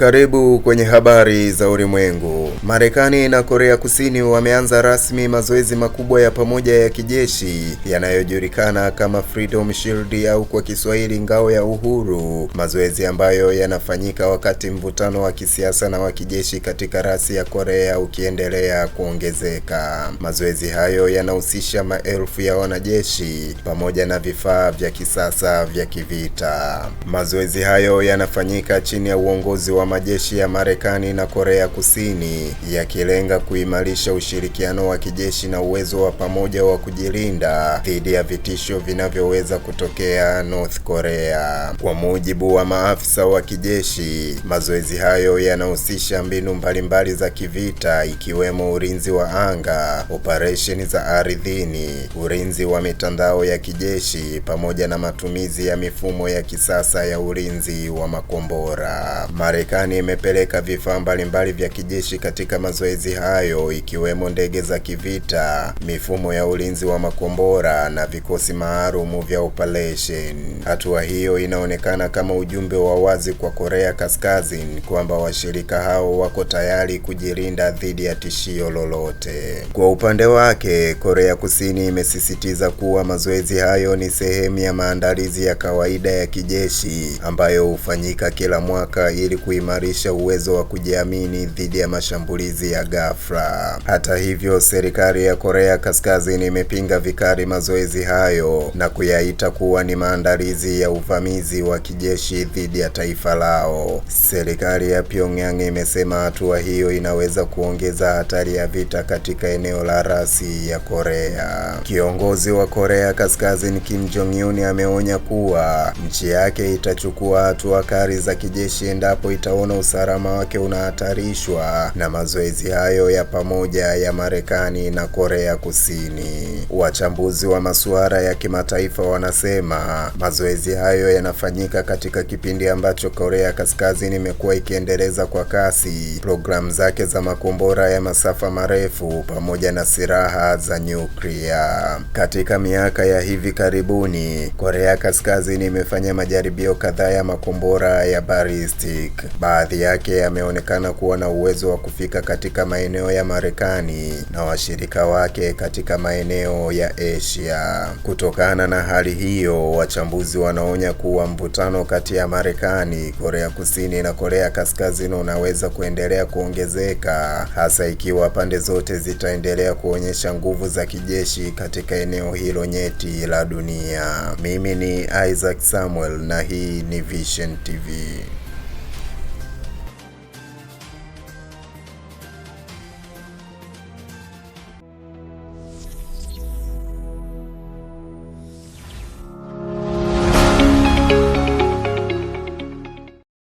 Karibu kwenye habari za ulimwengu. Marekani na Korea Kusini wameanza rasmi mazoezi makubwa ya pamoja ya kijeshi yanayojulikana kama Freedom Shield au kwa Kiswahili ngao ya uhuru, mazoezi ambayo yanafanyika wakati mvutano wa kisiasa na wa kijeshi katika rasi ya Korea ukiendelea kuongezeka. Mazoezi hayo yanahusisha maelfu ya wanajeshi pamoja na vifaa vya kisasa vya kivita. Mazoezi hayo yanafanyika chini ya uongozi wa majeshi ya Marekani na Korea Kusini, yakilenga kuimarisha ushirikiano wa kijeshi na uwezo wa pamoja wa kujilinda dhidi ya vitisho vinavyoweza kutokea North Korea. Kwa mujibu wa maafisa wa kijeshi, mazoezi hayo yanahusisha mbinu mbalimbali za kivita ikiwemo ulinzi wa anga, operesheni za ardhini, ulinzi wa mitandao ya kijeshi pamoja na matumizi ya mifumo ya kisasa ya ulinzi wa makombora. Marekani imepeleka vifaa mbalimbali vya kijeshi katika mazoezi hayo ikiwemo ndege za kivita, mifumo ya ulinzi wa makombora na vikosi maalum vya operation. Hatua hiyo inaonekana kama ujumbe wa wazi kwa Korea Kaskazini kwamba washirika hao wako tayari kujilinda dhidi ya tishio lolote. Kwa upande wake, Korea Kusini imesisitiza kuwa mazoezi hayo ni sehemu ya maandalizi ya kawaida ya kijeshi ambayo hufanyika kila mwaka ili kuimarisha uwezo wa kujiamini dhidi ya mashambulizi ya ghafla. Hata hivyo, serikali ya Korea Kaskazini imepinga vikali mazoezi hayo na kuyaita kuwa ni maandalizi ya uvamizi wa kijeshi dhidi ya taifa lao. Serikali ya Pyongyang imesema hatua hiyo inaweza kuongeza hatari ya vita katika eneo la rasi ya Korea. Kiongozi wa Korea Kaskazini Kim Jong-un ameonya kuwa nchi yake itachukua hatua kali za kijeshi endapo itaona usalama wake unahatarishwa na mazoezi hayo ya pamoja ya Marekani na Korea Kusini. Wachambuzi wa masuala ya kimataifa wanasema mazoezi hayo yanafanyika katika kipindi ambacho Korea Kaskazini imekuwa ikiendeleza kwa kasi programu zake za makombora ya masafa marefu pamoja na silaha za nyuklia. Katika miaka ya hivi karibuni, Korea Kaskazini imefanya majaribio kadhaa ya makombora ya ballistic. Baadhi yake yameonekana kuwa na uwezo wa kufika katika maeneo ya Marekani na washirika wake katika maeneo ya Asia. Kutokana na hali hiyo, wachambuzi wanaonya kuwa mvutano kati ya Marekani, Korea Kusini na Korea Kaskazini unaweza kuendelea kuongezeka, hasa ikiwa pande zote zitaendelea kuonyesha nguvu za kijeshi katika eneo hilo nyeti la dunia. Mimi ni Isaac Samuel na hii ni Vision TV.